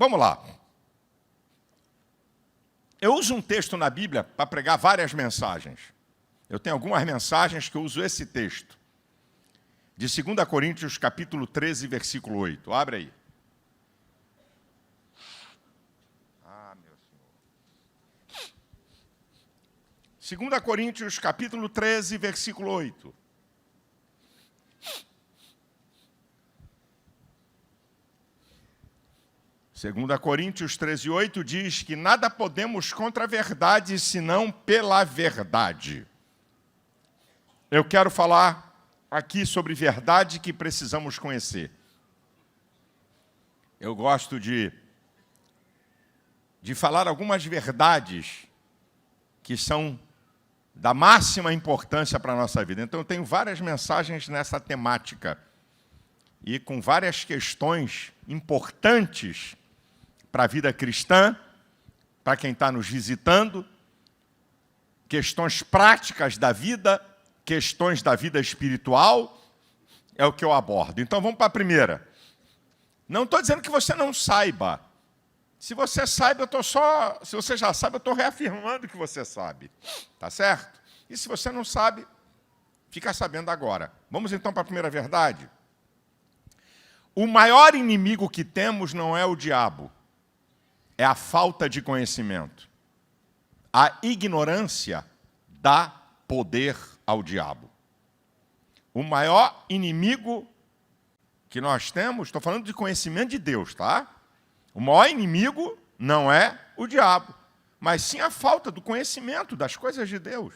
Vamos lá. Eu uso um texto na Bíblia para pregar várias mensagens. Eu tenho algumas mensagens que eu uso esse texto. De 2 Coríntios, capítulo 13, versículo 8. Abre aí. Meu Senhor. 2 Coríntios, capítulo 13, versículo 8. Segunda Coríntios 13:8 diz que nada podemos contra a verdade, senão pela verdade. Eu quero falar aqui sobre verdade que precisamos conhecer. Eu gosto de falar algumas verdades que são da máxima importância para a nossa vida. Então, eu tenho várias mensagens nessa temática e com várias questões importantes para a vida cristã, para quem está nos visitando, questões práticas da vida, questões da vida espiritual, é o que eu abordo. Então vamos para a primeira. Não estou dizendo que você não saiba. Se você sabe, se você já sabe, eu estou reafirmando que você sabe. Tá certo? E se você não sabe, fica sabendo agora. Vamos então para a primeira verdade. O maior inimigo que temos não é o diabo. É a falta de conhecimento. A ignorância dá poder ao diabo. O maior inimigo que nós temos, estou falando de conhecimento de Deus, tá? O maior inimigo não é o diabo, mas sim a falta do conhecimento das coisas de Deus.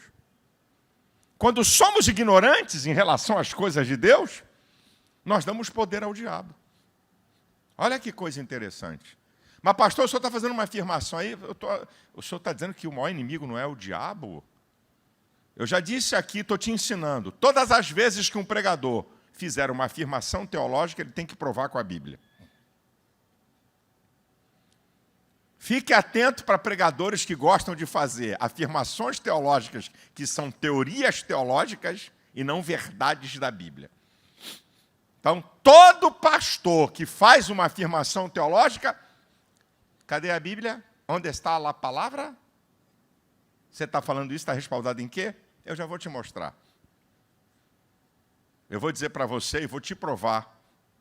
Quando somos ignorantes em relação às coisas de Deus, nós damos poder ao diabo. Olha que coisa interessante. Mas, pastor, o senhor está fazendo uma afirmação aí, o senhor está dizendo que o maior inimigo não é o diabo? Eu já disse aqui, estou te ensinando, todas as vezes que um pregador fizer uma afirmação teológica, ele tem que provar com a Bíblia. Fique atento para pregadores que gostam de fazer afirmações teológicas que são teorias teológicas e não verdades da Bíblia. Então, todo pastor que faz uma afirmação teológica, cadê a Bíblia? Onde está lá a palavra? Você está falando isso, está respaldado em quê? Eu já vou te mostrar. Eu vou dizer para você e vou te provar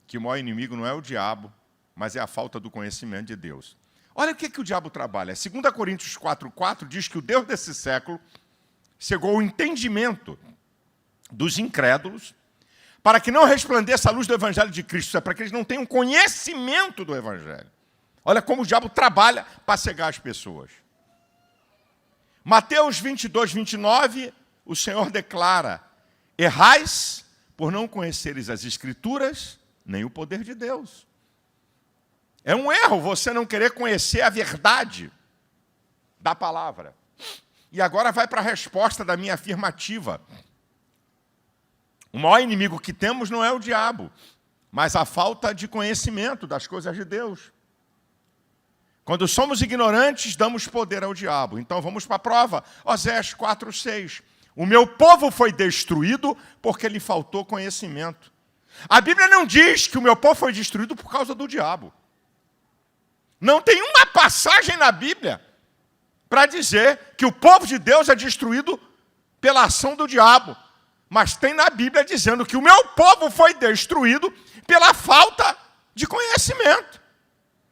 que o maior inimigo não é o diabo, mas é a falta do conhecimento de Deus. Olha o que o diabo trabalha. 2 Coríntios 4:4 diz que o Deus desse século cegou o entendimento dos incrédulos para que não resplandeça a luz do Evangelho de Cristo. Isso é para que eles não tenham conhecimento do Evangelho. Olha como o diabo trabalha para cegar as pessoas. Mateus 22:29, o Senhor declara: errais por não conheceres as Escrituras, nem o poder de Deus. É um erro você não querer conhecer a verdade da palavra. E agora vai para a resposta da minha afirmativa. O maior inimigo que temos não é o diabo, mas a falta de conhecimento das coisas de Deus. Quando somos ignorantes, damos poder ao diabo. Então vamos para a prova. Oséias 4:6. O meu povo foi destruído porque lhe faltou conhecimento. A Bíblia não diz que o meu povo foi destruído por causa do diabo. Não tem uma passagem na Bíblia para dizer que o povo de Deus é destruído pela ação do diabo. Mas tem na Bíblia dizendo que o meu povo foi destruído pela falta de conhecimento.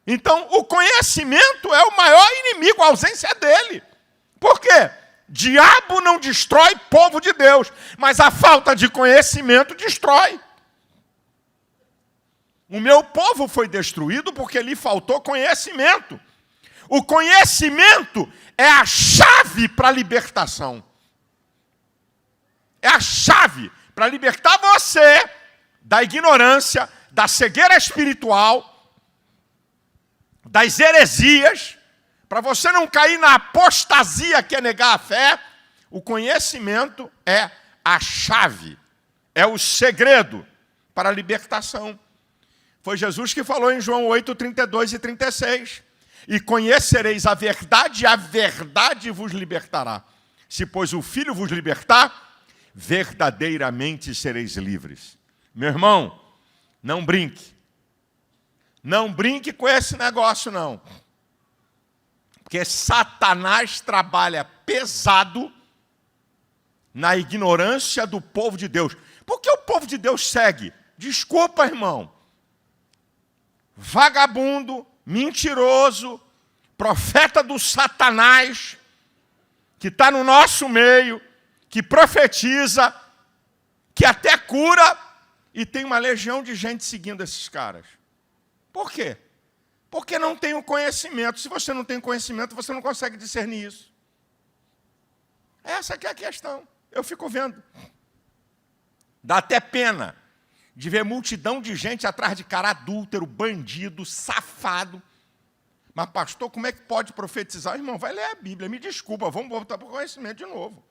Então, o conhecimento é o maior inimigo, a ausência dele. Por quê? Diabo não destrói povo de Deus, mas a falta de conhecimento destrói. O meu povo foi destruído porque lhe faltou conhecimento. O conhecimento é a chave para a libertação. É a chave para libertar você da ignorância, da cegueira espiritual, das heresias, para você não cair na apostasia que é negar a fé. O conhecimento é a chave, é o segredo para a libertação. Foi Jesus que falou em João 8:32 e 36. E conhecereis a verdade vos libertará. Se, pois, o Filho vos libertar, verdadeiramente sereis livres. Meu irmão, não brinque. Não brinque com esse negócio, não. Porque Satanás trabalha pesado na ignorância do povo de Deus. Por que o povo de Deus segue? Desculpa, irmão. Vagabundo, mentiroso, profeta do Satanás, que está no nosso meio, que profetiza, que até cura, e tem uma legião de gente seguindo esses caras. Por quê? Porque não tem o conhecimento. Se você não tem conhecimento, você não consegue discernir isso. Essa que é a questão. Eu fico vendo. Dá até pena de ver multidão de gente atrás de cara adúltero, bandido, safado. Mas, pastor, como é que pode profetizar? Irmão, vai ler a Bíblia. Me desculpa, vamos voltar para o conhecimento de novo.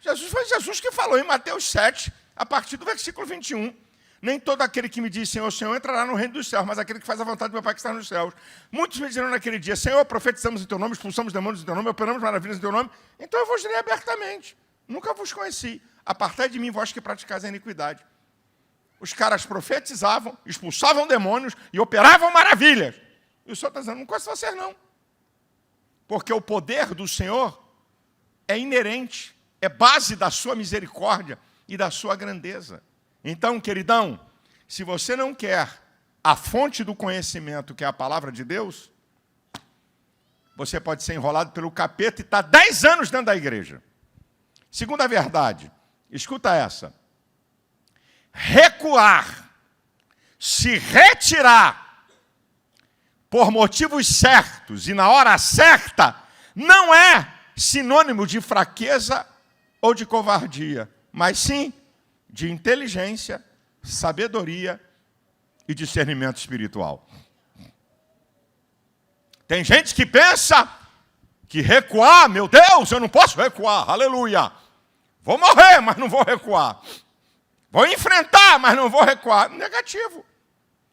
Foi Jesus que falou em Mateus 7, a partir do versículo 21. Nem todo aquele que me diz Senhor, Senhor, entrará no reino dos céus, mas aquele que faz a vontade do meu Pai que está nos céus. Muitos me dirão naquele dia, Senhor, profetizamos em teu nome, expulsamos demônios em teu nome, operamos maravilhas em teu nome. Então eu vos direi abertamente, nunca vos conheci. Apartai de mim, vós que praticais a iniquidade. Os caras profetizavam, expulsavam demônios e operavam maravilhas. E o Senhor está dizendo, não conheço vocês não. Porque o poder do Senhor é inerente, é base da sua misericórdia e da sua grandeza. Então, queridão, se você não quer a fonte do conhecimento, que é a palavra de Deus, você pode ser enrolado pelo capeta e estar 10 anos dentro da igreja. Segunda verdade, escuta essa. Recuar, se retirar por motivos certos e na hora certa, não é sinônimo de fraqueza ou de covardia, mas sim de inteligência, sabedoria e discernimento espiritual. Tem gente que pensa que recuar, meu Deus, eu não posso recuar, aleluia. Vou morrer, mas não vou recuar. Vou enfrentar, mas não vou recuar. Negativo.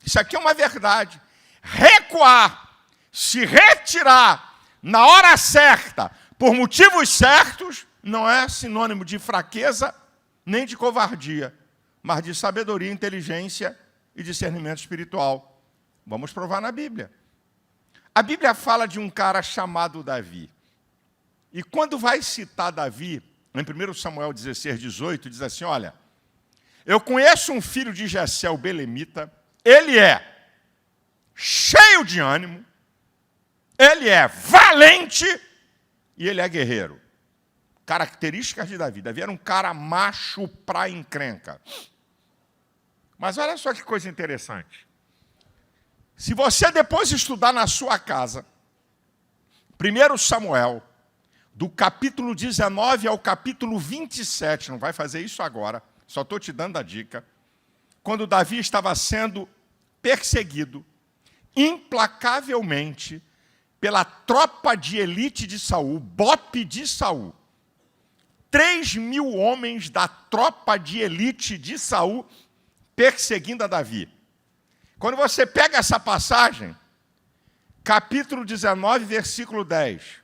Isso aqui é uma verdade. Recuar, se retirar na hora certa, por motivos certos, não é sinônimo de fraqueza nem de covardia, mas de sabedoria, inteligência e discernimento espiritual. Vamos provar na Bíblia. A Bíblia fala de um cara chamado Davi. E quando vai citar Davi, em 1 Samuel 16, 18, diz assim, olha, eu conheço um filho de Jessé, o belemita, ele é cheio de ânimo, ele é valente e ele é guerreiro. Características de Davi. Davi era um cara macho pra encrenca. Mas olha só que coisa interessante. Se você depois estudar na sua casa, 1 Samuel, do capítulo 19 ao capítulo 27, não vai fazer isso agora, só estou te dando a dica, quando Davi estava sendo perseguido implacavelmente pela tropa de elite de Saul, bope de Saul. 3.000 homens da tropa de elite de Saul perseguindo a Davi. Quando você pega essa passagem, capítulo 19, versículo 10,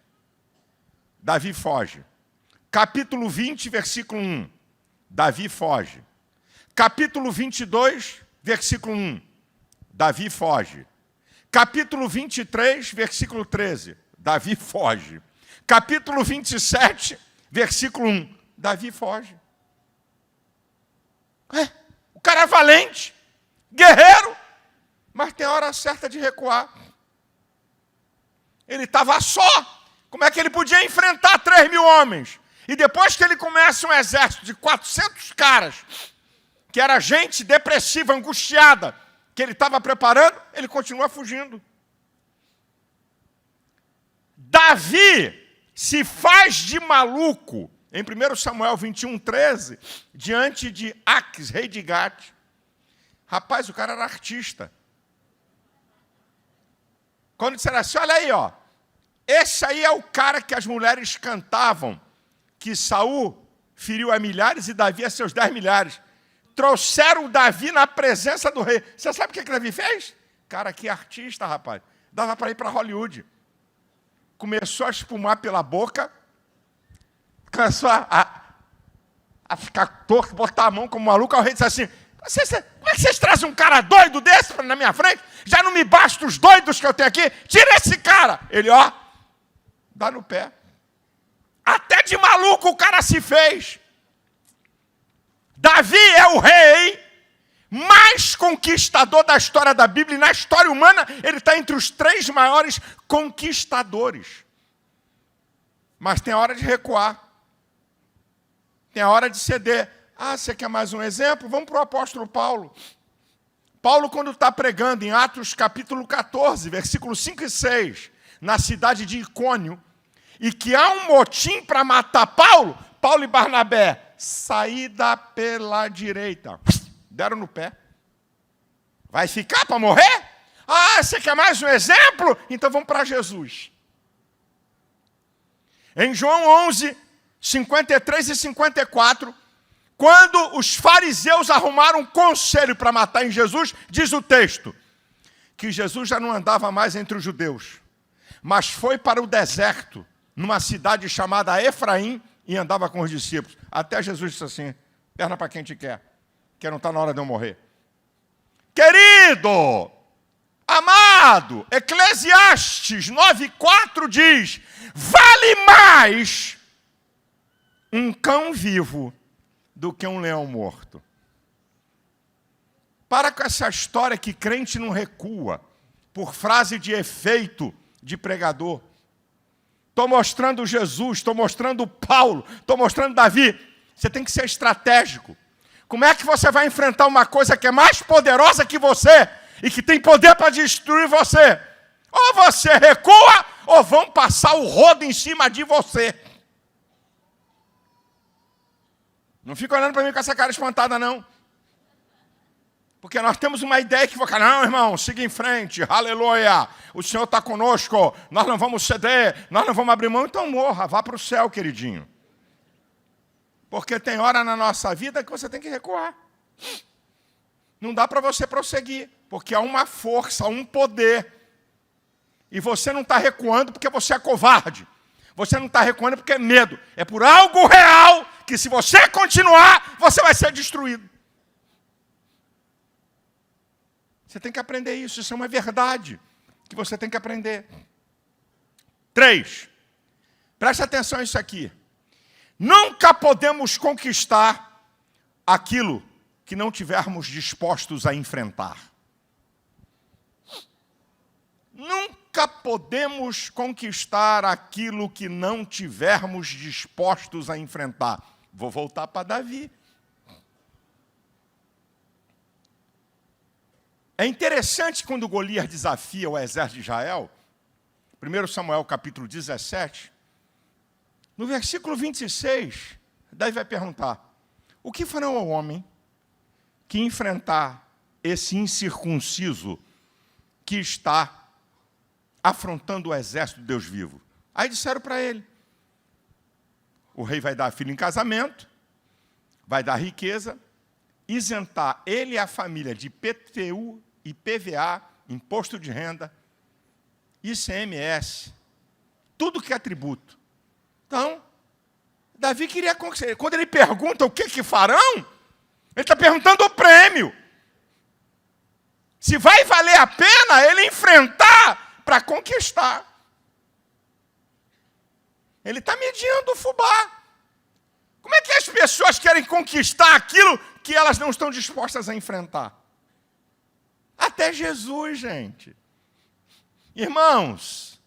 Davi foge. Capítulo 20, versículo 1, Davi foge. Capítulo 22, versículo 1, Davi foge. Capítulo 23, versículo 13, Davi foge. Capítulo 27, versículo 1, Davi foge. O cara é valente, guerreiro, mas tem a hora certa de recuar. Ele estava só. Como é que ele podia enfrentar 3.000 homens? E depois que ele começa um exército de 400 caras, que era gente depressiva, angustiada, que ele estava preparando, ele continua fugindo. Davi se faz de maluco, em 1 Samuel 21, 13, diante de Aques, rei de Gate. Rapaz, o cara era artista. Quando disseram assim, olha aí, ó, esse aí é o cara que as mulheres cantavam, que Saul feriu a milhares e Davi a seus 10 milhares. Trouxeram o Davi na presença do rei. Você sabe o que Davi fez? Cara, que artista, rapaz. Dava para ir para Hollywood. Começou a espumar pela boca, começou a ficar torto, botar a mão como maluco. O rei disse assim, Como é que vocês trazem um cara doido desse na minha frente? Já não me basta os doidos que eu tenho aqui? Tira esse cara! Ele, ó, dá no pé. Até de maluco o cara se fez. Davi é o rei mais conquistador da história da Bíblia. E na história humana, ele está entre os 3 maiores conquistadores. Mas tem a hora de recuar. Tem a hora de ceder. Ah, você quer mais um exemplo? Vamos para o apóstolo Paulo. Paulo, quando está pregando em Atos capítulo 14, versículos 5 e 6, na cidade de Icônio, e que há um motim para matar Paulo, Paulo e Barnabé, saída pela direita. Deram no pé. Vai ficar para morrer? Ah, você quer mais um exemplo? Então vamos para Jesus. Em João 11, 53 e 54, quando os fariseus arrumaram um conselho para matar em Jesus, diz o texto, que Jesus já não andava mais entre os judeus, mas foi para o deserto, numa cidade chamada Efraim, e andava com os discípulos. Até Jesus disse assim, perna para quem te quer, que não está na hora de eu morrer. Querido, amado, Eclesiastes 9,4 diz, vale mais um cão vivo do que um leão morto. Para com essa história que crente não recua por frase de efeito de pregador. Estou mostrando Jesus, estou mostrando Paulo, estou mostrando Davi. Você tem que ser estratégico. Como é que você vai enfrentar uma coisa que é mais poderosa que você e que tem poder para destruir você? Ou você recua, ou vão passar o rodo em cima de você. Não fica olhando para mim com essa cara espantada, não. Porque nós temos uma ideia que não, irmão, siga em frente, aleluia, o Senhor está conosco, nós não vamos ceder, nós não vamos abrir mão, então morra, vá para o céu, queridinho. Porque tem hora na nossa vida que você tem que recuar. Não dá para você prosseguir, porque há uma força, há um poder. E você não está recuando porque você é covarde. Você não está recuando porque é medo. É por algo real que se você continuar, você vai ser destruído. Você tem que aprender isso. Isso é uma verdade que você tem que aprender. 3. Preste atenção a isso aqui. Nunca podemos conquistar aquilo que não tivermos dispostos a enfrentar. Nunca podemos conquistar aquilo que não tivermos dispostos a enfrentar. Vou voltar para Davi. É interessante quando Golias desafia o exército de Israel, 1 Samuel capítulo 17, no versículo 26, Davi vai perguntar, o que fará o homem que enfrentar esse incircunciso que está afrontando o exército de Deus vivo? Aí disseram para ele, o rei vai dar a filha em casamento, vai dar riqueza, isentar ele e a família de IPTU, IPVA, imposto de renda, ICMS, tudo que é tributo. Então, Davi queria conquistar. Quando ele pergunta o que farão, ele está perguntando o prêmio. Se vai valer a pena ele enfrentar para conquistar. Ele está medindo o fubá. Como é que as pessoas querem conquistar aquilo que elas não estão dispostas a enfrentar? Até Jesus, gente. Irmãos,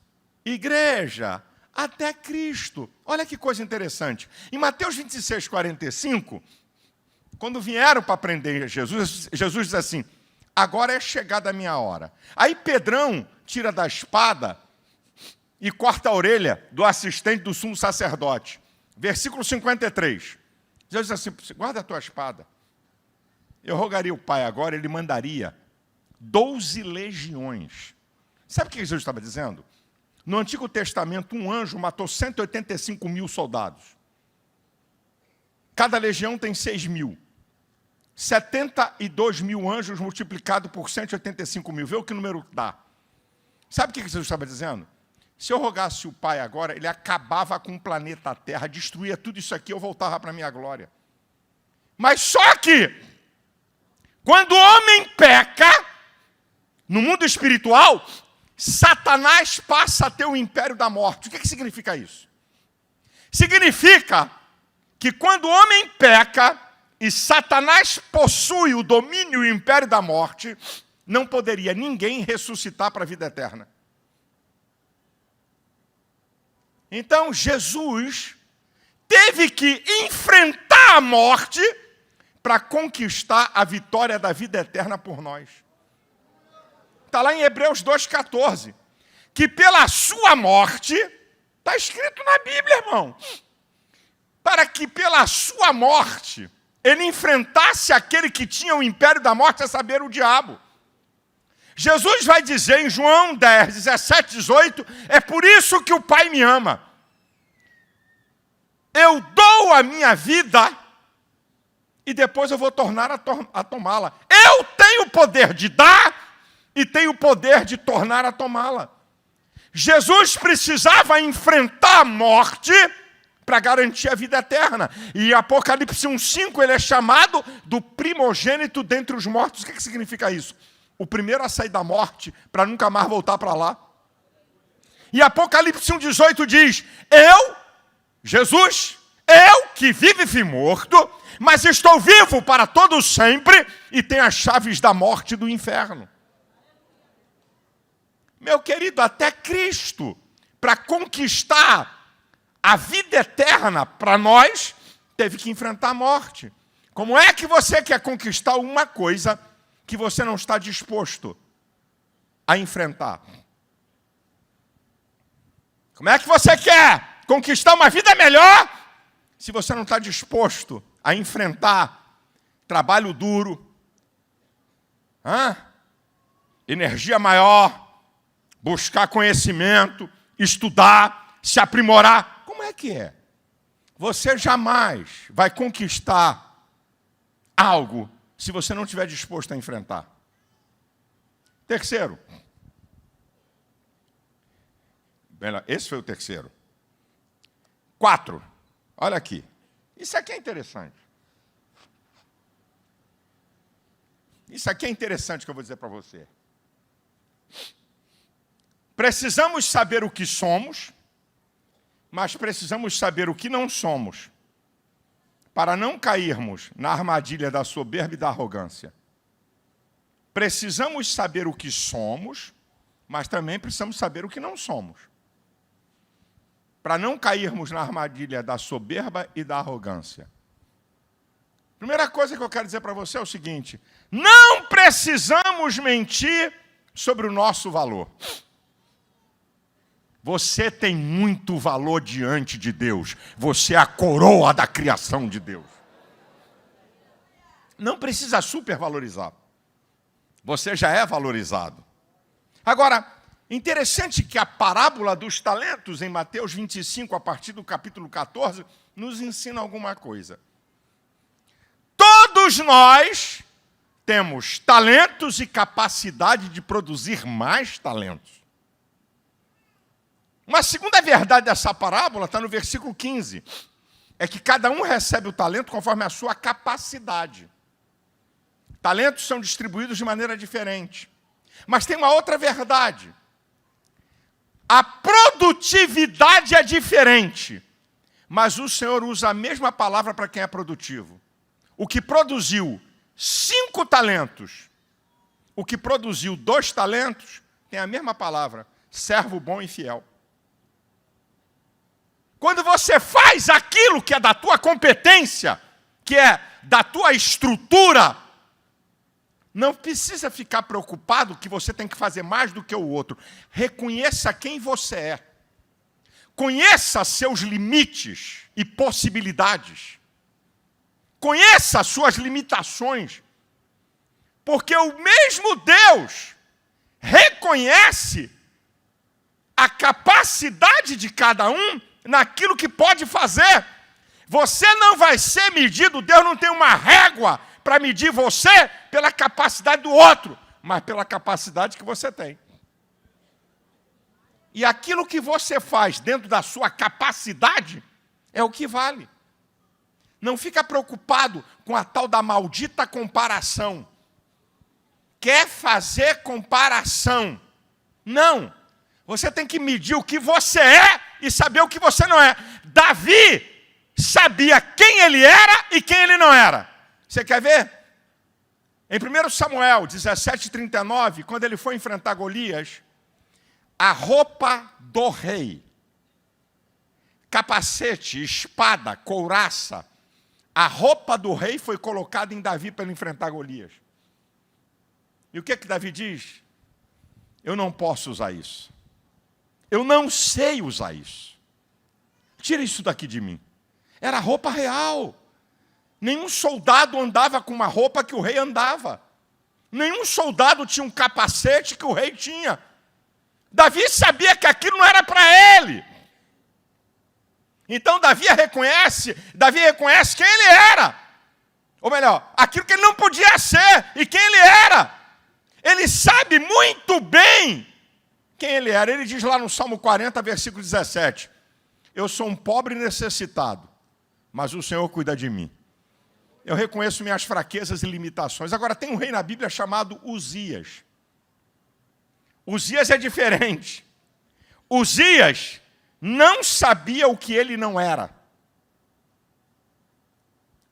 igreja, até Cristo. Olha que coisa interessante. Em Mateus 26, 45, quando vieram para prender Jesus, Jesus diz assim, agora é chegada a minha hora. Aí Pedrão tira da espada e corta a orelha do assistente do sumo sacerdote. Versículo 53. Jesus diz assim, guarda a tua espada. Eu rogaria ao Pai agora, ele mandaria 12 legiões. Sabe o que Jesus estava dizendo? No Antigo Testamento, um anjo matou 185 mil soldados. Cada legião tem 6 mil. 72 mil anjos multiplicado por 185 mil. Vê o que número dá. Sabe o que Jesus estava dizendo? Se eu rogasse o Pai agora, ele acabava com o planeta Terra, destruía tudo isso aqui, eu voltava para a minha glória. Mas só que Quando o homem peca, no mundo espiritual, Satanás passa a ter o império da morte. O que significa isso? Significa que quando o homem peca e Satanás possui o domínio e o império da morte, não poderia ninguém ressuscitar para a vida eterna. Então Jesus teve que enfrentar a morte para conquistar a vitória da vida eterna por nós. Está lá em Hebreus 2,14, que pela sua morte, está escrito na Bíblia, irmão, para que pela sua morte ele enfrentasse aquele que tinha o império da morte, a saber, o diabo. Jesus vai dizer em João 10, 17, 18, é por isso que o Pai me ama. Eu dou a minha vida e depois eu vou tornar a tomá-la. Eu tenho o poder de dar e tenho o poder de tornar a tomá-la. Jesus precisava enfrentar a morte para garantir a vida eterna. E em Apocalipse 1,5 ele é chamado do primogênito dentre os mortos. O que significa isso? O primeiro a sair da morte para nunca mais voltar para lá. E Apocalipse 1,18 diz, Jesus, eu que vivo e fui morto, mas estou vivo para todo sempre e tenho as chaves da morte e do inferno. Meu querido, até Cristo, para conquistar a vida eterna para nós, teve que enfrentar a morte. Como é que você quer conquistar uma coisa que você não está disposto a enfrentar? Como é que você quer conquistar uma vida melhor se você não está disposto a enfrentar trabalho duro, energia maior, buscar conhecimento, estudar, se aprimorar? Como é que é? Você jamais vai conquistar algo se você não estiver disposto a enfrentar. Terceiro. Esse foi o terceiro. 4. Olha aqui. Isso aqui é interessante. Isso aqui é interessante que eu vou dizer para você. Precisamos saber o que somos, mas precisamos saber o que não somos, para não cairmos na armadilha da soberba e da arrogância. Precisamos saber o que somos, mas também precisamos saber o que não somos, para não cairmos na armadilha da soberba e da arrogância. Primeira coisa que eu quero dizer para você é o seguinte: não precisamos mentir sobre o nosso valor. Você tem muito valor diante de Deus. Você é a coroa da criação de Deus. Não precisa supervalorizar. Você já é valorizado. Agora, interessante que a parábola dos talentos, em Mateus 25, a partir do capítulo 14, nos ensina alguma coisa. Todos nós temos talentos e capacidade de produzir mais talentos. Uma segunda verdade dessa parábola está no versículo 15. É que cada um recebe o talento conforme a sua capacidade. Talentos são distribuídos de maneira diferente. Mas tem uma outra verdade. A produtividade é diferente. Mas o Senhor usa a mesma palavra para quem é produtivo. O que produziu 5 talentos, o que produziu 2 talentos, tem a mesma palavra: servo bom e fiel. Quando você faz aquilo que é da tua competência, que é da tua estrutura, não precisa ficar preocupado que você tem que fazer mais do que o outro. Reconheça quem você é. Conheça seus limites e possibilidades. Conheça as suas limitações. Porque o mesmo Deus reconhece a capacidade de cada um naquilo que pode fazer. Você não vai ser medido, Deus não tem uma régua para medir você pela capacidade do outro, mas pela capacidade que você tem. E aquilo que você faz dentro da sua capacidade é o que vale. Não fica preocupado com a tal da maldita comparação. quer fazer comparação. Não. Você tem que medir o que você é e saber o que você não é. Davi sabia quem ele era e quem ele não era. Você quer ver? Em 1 Samuel 17:39, quando ele foi enfrentar Golias, a roupa do rei, capacete, espada, couraça, a roupa do rei foi colocada em Davi para ele enfrentar Golias. E o que Davi diz? Eu não posso usar isso. Eu não sei usar isso. Tira isso daqui de mim. Era roupa real. Nenhum soldado andava com uma roupa que o rei andava. Nenhum soldado tinha um capacete que o rei tinha. Davi sabia que aquilo não era para ele. Então Davi reconhece quem ele era. Ou melhor, aquilo que ele não podia ser e quem ele era. Ele sabe muito bem quem ele era. Ele diz lá no Salmo 40, versículo 17. Eu sou um pobre necessitado, mas o Senhor cuida de mim. Eu reconheço minhas fraquezas e limitações. Agora, tem um rei na Bíblia chamado Uzias. Uzias é diferente. Uzias não sabia o que ele não era.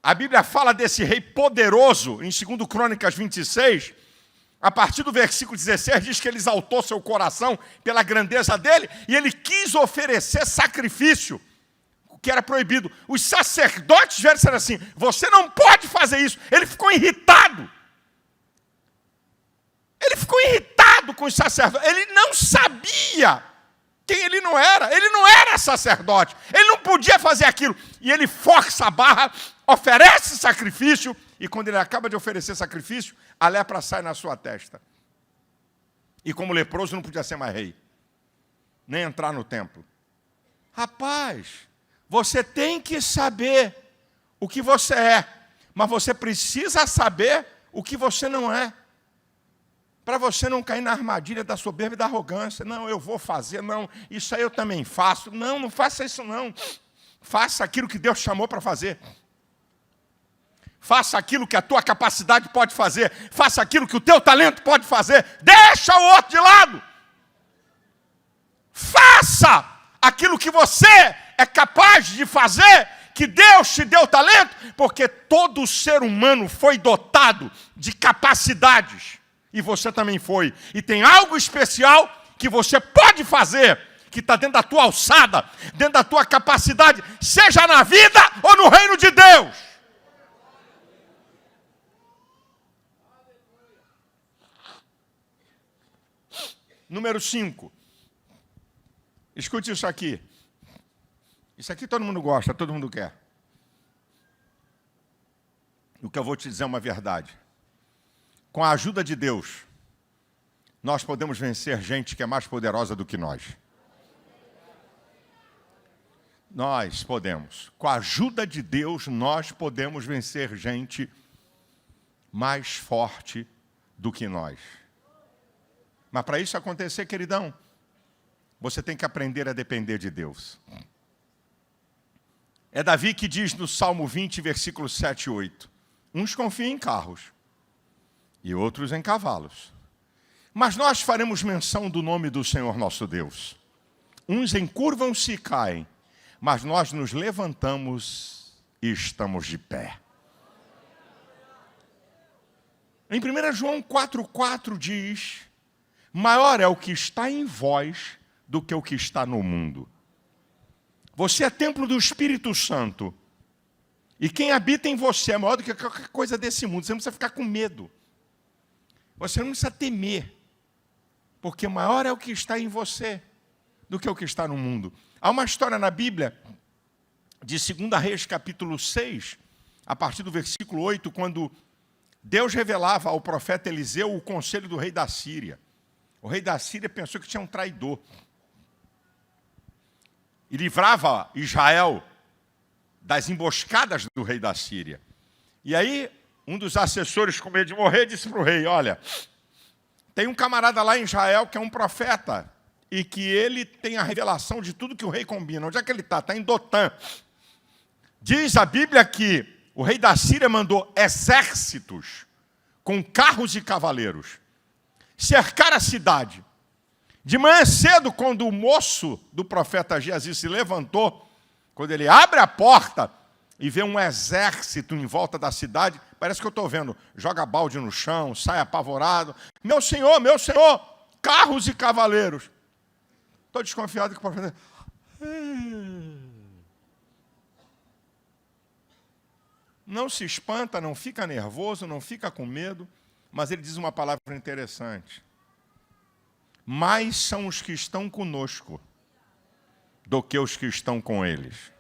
A Bíblia fala desse rei poderoso, em 2 Crônicas 26, a partir do versículo 16, diz que ele exaltou seu coração pela grandeza dele, e ele quis oferecer sacrifício, o que era proibido. Os sacerdotes vieram dizer assim, você não pode fazer isso. Ele ficou irritado. Ele ficou irritado com os sacerdotes. Ele não sabia quem ele não era. Ele não era sacerdote. Ele não podia fazer aquilo. E ele força a barra, oferece sacrifício, e quando ele acaba de oferecer sacrifício, a lepra sai na sua testa. E como leproso não podia ser mais rei, nem entrar no templo. Rapaz, você tem que saber o que você é, mas você precisa saber o que você não é. Para você não cair na armadilha da soberba e da arrogância. Não, eu vou fazer, não, isso aí eu também faço. Não, não faça isso não. Faça aquilo que Deus chamou para fazer. Faça aquilo que a tua capacidade pode fazer. Faça aquilo que o teu talento pode fazer. Deixa o outro de lado. Faça aquilo que você é capaz de fazer, que Deus te deu talento, porque todo ser humano foi dotado de capacidades. E você também foi. E tem algo especial que você pode fazer, que está dentro da tua alçada, dentro da tua capacidade, seja na vida ou no reino de Deus. Número 5. Escute isso aqui. Isso aqui todo mundo gosta, todo mundo quer. O que eu vou te dizer é uma verdade. Com a ajuda de Deus, nós podemos vencer gente que é mais poderosa do que nós. Nós podemos. Com a ajuda de Deus, nós podemos vencer gente mais forte do que nós. Mas para isso acontecer, queridão, você tem que aprender a depender de Deus. É Davi que diz no Salmo 20, versículos 7 e 8. Uns confiam em carros e outros em cavalos. Mas nós faremos menção do nome do Senhor nosso Deus. Uns encurvam-se e caem, mas nós nos levantamos e estamos de pé. Em 1 João 4,4 diz, maior é o que está em vós do que o que está no mundo. Você é templo do Espírito Santo. E quem habita em você é maior do que qualquer coisa desse mundo. Você não precisa ficar com medo. Você não precisa temer. Porque maior é o que está em você do que o que está no mundo. Há uma história na Bíblia, de 2 Reis, capítulo 6, a partir do versículo 8, quando Deus revelava ao profeta Eliseu o conselho do rei da Síria. O rei da Síria pensou que tinha um traidor. E livrava Israel das emboscadas do rei da Síria. E aí, um dos assessores, com medo de morrer, disse para o rei, olha, tem um camarada lá em Israel que é um profeta e que ele tem a revelação de tudo que o rei combina. Onde é que ele está? Está em Dotã. Diz a Bíblia que o rei da Síria mandou exércitos com carros e cavaleiros. cercar a cidade. De manhã cedo, quando o moço do profeta Geazi se levantou, quando ele abre a porta e vê um exército em volta da cidade, parece que eu estou vendo, joga balde no chão, sai apavorado. Meu senhor, carros e cavaleiros. Estou desconfiado que o profeta... Não se espanta, não fica nervoso, não fica com medo, mas ele diz uma palavra interessante. Mais são os que estão conosco do que os que estão com eles.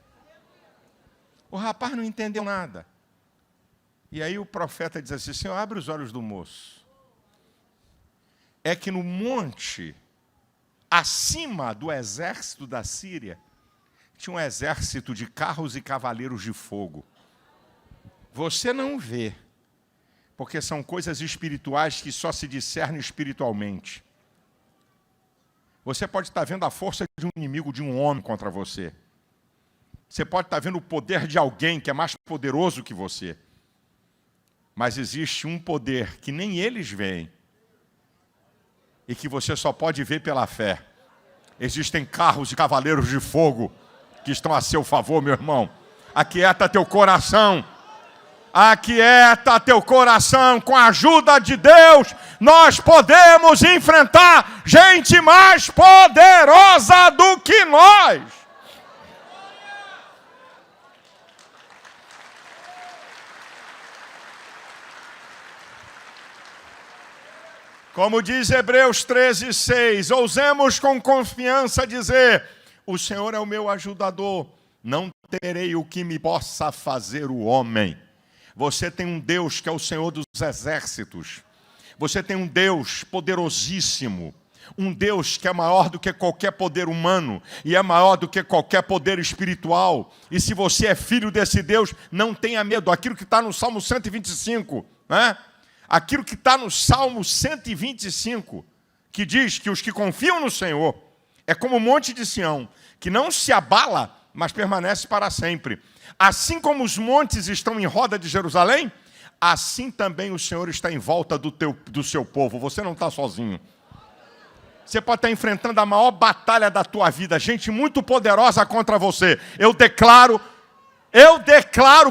O rapaz não entendeu nada. E aí o profeta diz assim, Senhor, abre os olhos do moço. É que no monte, acima do exército da Síria, tinha um exército de carros e cavaleiros de fogo. Você não vê, porque são coisas espirituais que só se discernem espiritualmente. Você pode estar vendo a força de um inimigo, de um homem contra você. Você pode estar vendo o poder de alguém que é mais poderoso que você. Mas existe um poder que nem eles veem e que você só pode ver pela fé. Existem carros e cavaleiros de fogo que estão a seu favor, meu irmão. Aquieta teu coração. Aquieta teu coração, com a ajuda de Deus, nós podemos enfrentar gente mais poderosa do que nós. Como diz Hebreus 13:6, ousemos com confiança dizer, o Senhor é o meu ajudador, não terei o que me possa fazer o homem. Você tem um Deus que é o Senhor dos exércitos. Você tem um Deus poderosíssimo. Um Deus que é maior do que qualquer poder humano. E é maior do que qualquer poder espiritual. E se você é filho desse Deus, não tenha medo. Aquilo que está no Salmo 125, né? Aquilo que está no Salmo 125, que diz que os que confiam no Senhor é como o monte de Sião, que não se abala, mas permanece para sempre. Assim como os montes estão em roda de Jerusalém, assim também o Senhor está em volta do seu povo. Você não está sozinho. Você pode estar enfrentando a maior batalha da tua vida, gente muito poderosa contra você. Eu declaro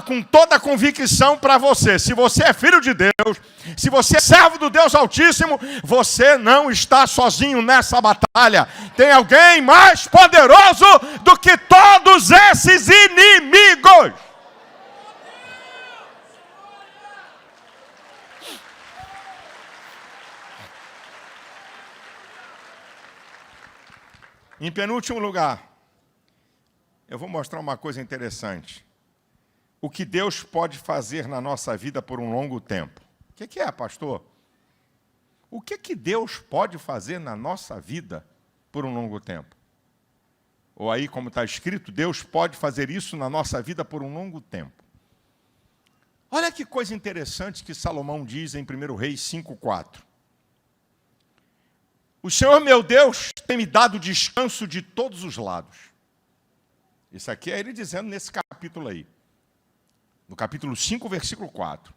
com toda a convicção para você, se você é filho de Deus, se você é servo do Deus Altíssimo, você não está sozinho nessa batalha. Tem alguém mais poderoso do que todos esses inimigos. Em penúltimo lugar, eu vou mostrar uma coisa interessante. O que Deus pode fazer na nossa vida por um longo tempo. O que é, pastor? O que Deus pode fazer na nossa vida por um longo tempo? Ou aí, como está escrito, Deus pode fazer isso na nossa vida por um longo tempo. Olha que coisa interessante que Salomão diz em 1 Reis 5:4. O Senhor meu Deus tem me dado descanso de todos os lados. Isso aqui é ele dizendo nesse capítulo aí. No capítulo 5, versículo 4.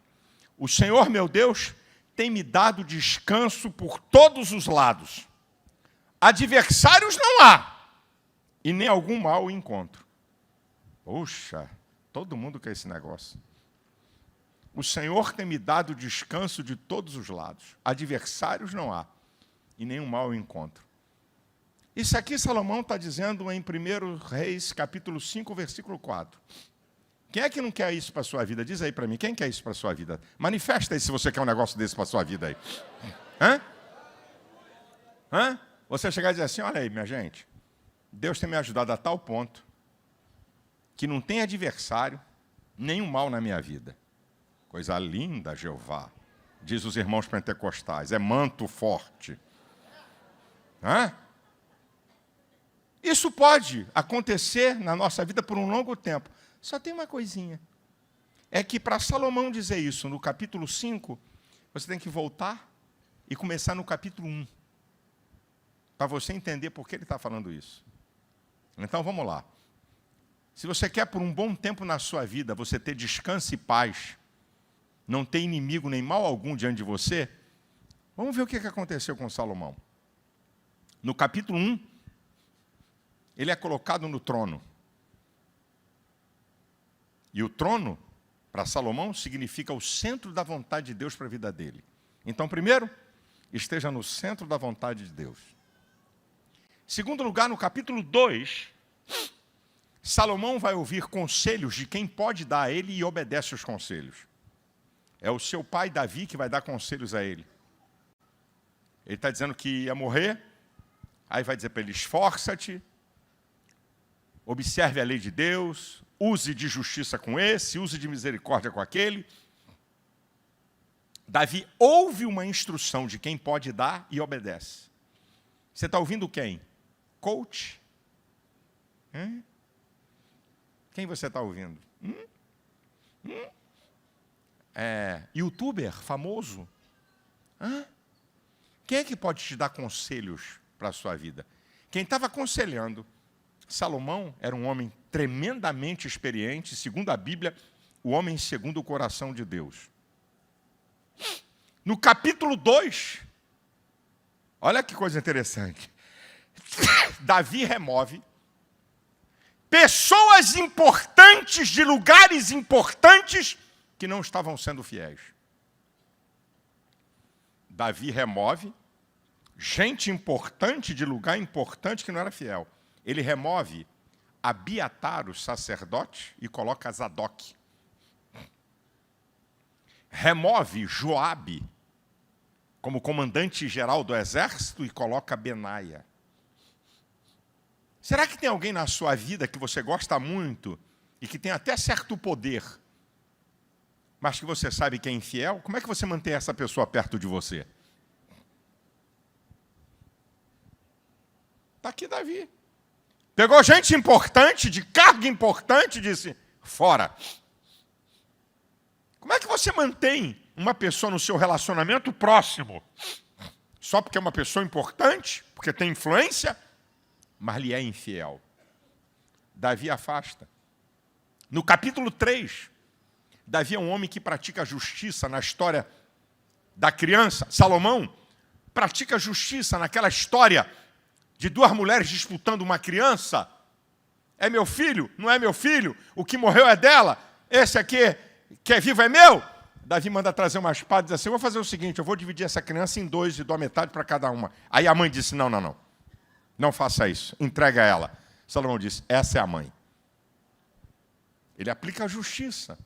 O Senhor, meu Deus, tem me dado descanso por todos os lados. Adversários não há, e nem algum mal encontro. Poxa, todo mundo quer esse negócio. O Senhor tem me dado descanso de todos os lados. Adversários não há, e nenhum mal encontro. Isso aqui Salomão está dizendo em 1 Reis, capítulo 5, versículo 4. Quem é que não quer isso para a sua vida? Diz aí para mim, quem quer isso para a sua vida? Manifesta aí se você quer um negócio desse para a sua vida aí. Hã? Você chegar e dizer assim, olha aí, minha gente, Deus tem me ajudado a tal ponto que não tem adversário, nenhum mal na minha vida. Coisa linda, Jeová, diz os irmãos pentecostais, é manto forte. Isso pode acontecer na nossa vida por um longo tempo. Só tem uma coisinha. É que para Salomão dizer isso no capítulo 5, você tem que voltar e começar no capítulo 1. Para você entender por que ele está falando isso. Então vamos lá. Se você quer por um bom tempo na sua vida, você ter descanso e paz, não ter inimigo nem mal algum diante de você, Vamos ver o que aconteceu com Salomão. No capítulo 1, ele é colocado no trono. E o trono, para Salomão, significa o centro da vontade de Deus para a vida dele. Então, primeiro, esteja no centro da vontade de Deus. Segundo lugar, no capítulo 2, Salomão vai ouvir conselhos de quem pode dar a ele e obedece os conselhos. É o seu pai Davi que vai dar conselhos a ele. Ele está dizendo que ia morrer, aí vai dizer para ele, esforça-te, observe a lei de Deus, use de justiça com esse, use de misericórdia com aquele. Davi ouve uma instrução de quem pode dar e obedece. Você está ouvindo quem? Coach? Quem você está ouvindo? Youtuber famoso? Quem é que pode te dar conselhos para a sua vida? Quem estava aconselhando Salomão era um homem tremendamente experiente, segundo a Bíblia, o homem segundo o coração de Deus. No capítulo 2, olha que coisa interessante. Davi remove pessoas importantes de lugares importantes que não estavam sendo fiéis. Davi remove gente importante de lugar importante que não era fiel. Ele remove Abiatar, o sacerdote, e coloca Zadok. Remove Joabe como comandante-geral do exército e coloca Benaia. Será que tem alguém na sua vida que você gosta muito e que tem até certo poder, mas que você sabe que é infiel? Como é que você mantém essa pessoa perto de você? Está aqui Davi. Pegou gente importante, de cargo importante, e disse, fora. Como é que você mantém uma pessoa no seu relacionamento próximo? Só porque é uma pessoa importante, porque tem influência, mas lhe é infiel. Davi afasta. No capítulo 3, Davi é um homem que pratica justiça na história da criança. Salomão pratica justiça naquela história de duas mulheres disputando uma criança. É meu filho? Não é meu filho? O que morreu é dela? Esse aqui que é vivo é meu? Davi manda trazer uma espada e diz assim, eu vou fazer o seguinte, eu vou dividir essa criança em dois e dou a metade para cada uma. Aí a mãe disse, não faça isso, entrega ela. Salomão disse, essa é a mãe. Ele aplica a justiça.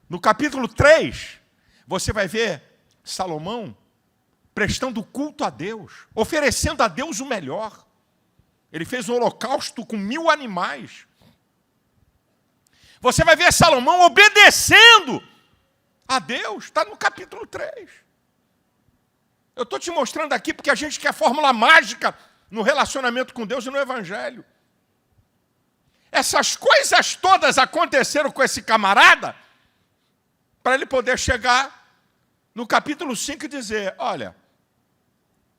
No capítulo 3, você vai ver Salomão prestando culto a Deus, oferecendo a Deus o melhor. Ele fez um holocausto com 1000 animais. Você vai ver Salomão obedecendo a Deus, está no capítulo 3. Eu estou te mostrando aqui porque a gente quer fórmula mágica no relacionamento com Deus e no Evangelho. Essas coisas todas aconteceram com esse camarada para ele poder chegar no capítulo 5 e dizer, olha,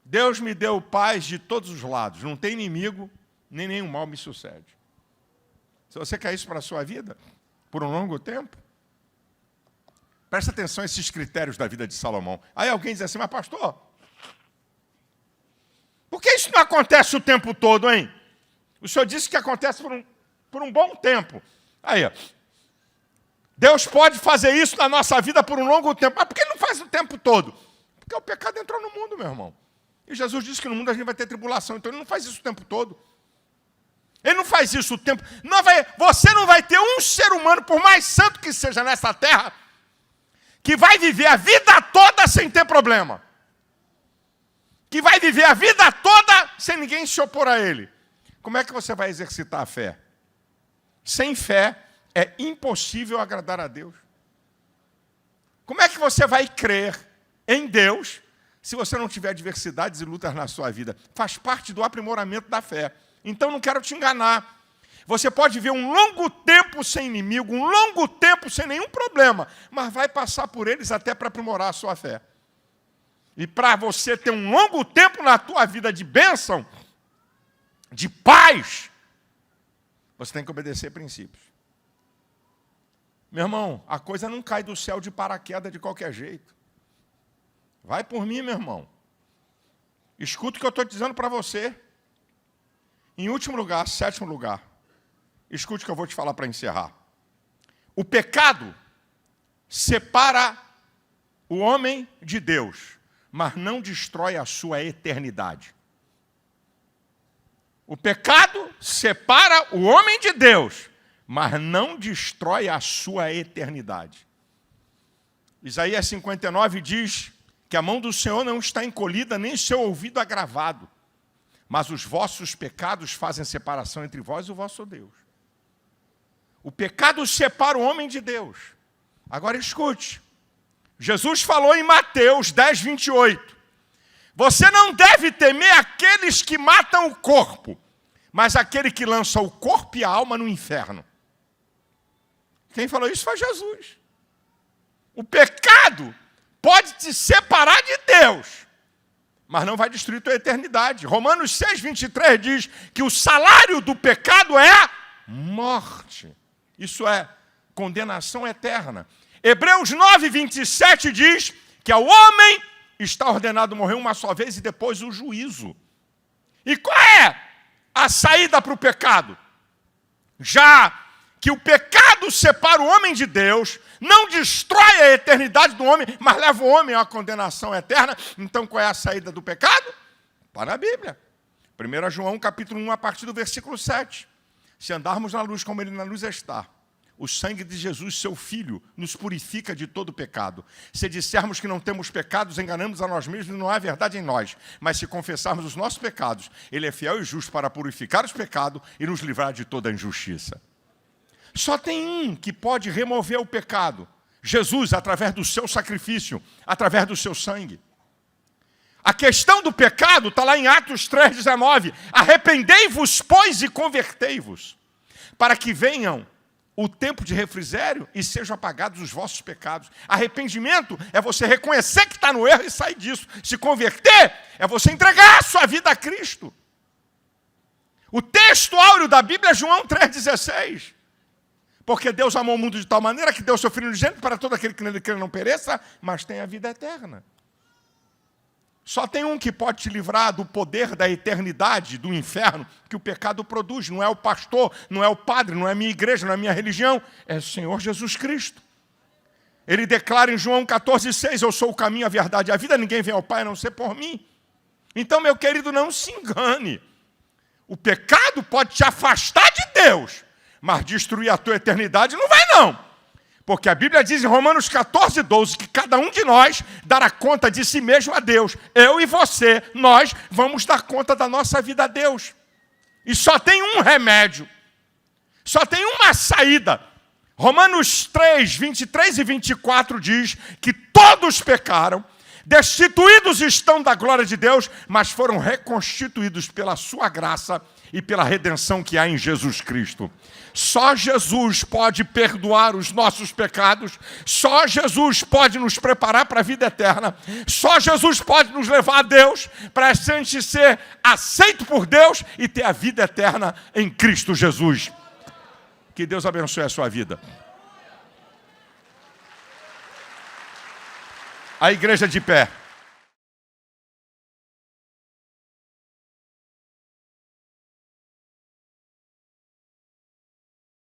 Deus me deu paz de todos os lados, não tem inimigo, nem nenhum mal me sucede. Se você quer isso para a sua vida, por um longo tempo, presta atenção a esses critérios da vida de Salomão. Aí alguém diz assim, mas pastor, por que isso não acontece o tempo todo, hein? O senhor disse que acontece por um bom tempo. Aí, ó. Deus pode fazer isso na nossa vida por um longo tempo. Mas por que ele não faz o tempo todo? Porque o pecado entrou no mundo, meu irmão. E Jesus disse que no mundo a gente vai ter tribulação. Então ele não faz isso o tempo todo. Ele não faz isso o tempo... Você não vai ter um ser humano, por mais santo que seja nessa terra, que vai viver a vida toda sem ter problema. Que vai viver a vida toda sem ninguém se opor a ele. Como é que você vai exercitar a fé? Sem fé é impossível agradar a Deus. Como é que você vai crer em Deus se você não tiver adversidades e lutas na sua vida? Faz parte do aprimoramento da fé. Então não quero te enganar. Você pode viver um longo tempo sem inimigo, um longo tempo sem nenhum problema, mas vai passar por eles até para aprimorar a sua fé. E para você ter um longo tempo na tua vida de bênção, de paz, você tem que obedecer princípios. Meu irmão, a coisa não cai do céu de paraquedas de qualquer jeito. Vai por mim, meu irmão. Escuta o que eu estou dizendo para você. Em último lugar, sétimo lugar, escute o que eu vou te falar para encerrar. O pecado separa o homem de Deus, mas não destrói a sua eternidade. O pecado separa o homem de Deus, mas não destrói a sua eternidade. Isaías 59 diz que a mão do Senhor não está encolhida, nem seu ouvido agravado, mas os vossos pecados fazem separação entre vós e o vosso Deus. O pecado separa o homem de Deus. Agora escute, Jesus falou em Mateus 10, 28, você não deve temer aqueles que matam o corpo, mas aquele que lança o corpo e a alma no inferno. Quem falou isso foi Jesus. O pecado pode te separar de Deus, mas não vai destruir tua eternidade. Romanos 6, 23 diz que o salário do pecado é a morte. Isso é condenação eterna. Hebreus 9, 27 diz que ao homem está ordenado morrer uma só vez e depois o juízo. E qual é a saída para o pecado? Já que o pecado separa o homem de Deus, não destrói a eternidade do homem, mas leva o homem à condenação eterna. Então qual é a saída do pecado? Está na Bíblia. 1 João capítulo 1, a partir do versículo 7. Se andarmos na luz como ele na luz está, o sangue de Jesus, seu Filho, nos purifica de todo pecado. Se dissermos que não temos pecados, enganamos a nós mesmos e não há verdade em nós. Mas se confessarmos os nossos pecados, ele é fiel e justo para purificar os pecados e nos livrar de toda a injustiça. Só tem um que pode remover o pecado. Jesus, através do seu sacrifício, através do seu sangue. A questão do pecado está lá em Atos 3,19. Arrependei-vos, pois, e convertei-vos, para que venham o tempo de refrigério e sejam apagados os vossos pecados. Arrependimento é você reconhecer que está no erro e sair disso. Se converter é você entregar a sua vida a Cristo. O texto áureo da Bíblia é João 3,16. Porque Deus amou o mundo de tal maneira que deu o seu Filho unigênito para todo aquele que nele crê não pereça, mas tenha a vida eterna. Só tem um que pode te livrar do poder da eternidade, do inferno, que o pecado produz. Não é o pastor, não é o padre, não é a minha igreja, não é a minha religião. É o Senhor Jesus Cristo. Ele declara em João 14,6, eu sou o caminho, a verdade e a vida, ninguém vem ao Pai a não ser por mim. Então, meu querido, não se engane. O pecado pode te afastar de Deus, mas destruir a tua eternidade não vai não. Porque a Bíblia diz em Romanos 14, 12, que cada um de nós dará conta de si mesmo a Deus. Eu e você, nós vamos dar conta da nossa vida a Deus. E só tem um remédio. Só tem uma saída. Romanos 3, 23 e 24 diz que todos pecaram, destituídos estão da glória de Deus, mas foram reconstituídos pela sua graça e pela redenção que há em Jesus Cristo. Só Jesus pode perdoar os nossos pecados, só Jesus pode nos preparar para a vida eterna, só Jesus pode nos levar a Deus, para a gente ser aceito por Deus e ter a vida eterna em Cristo Jesus. Que Deus abençoe a sua vida. A igreja de pé.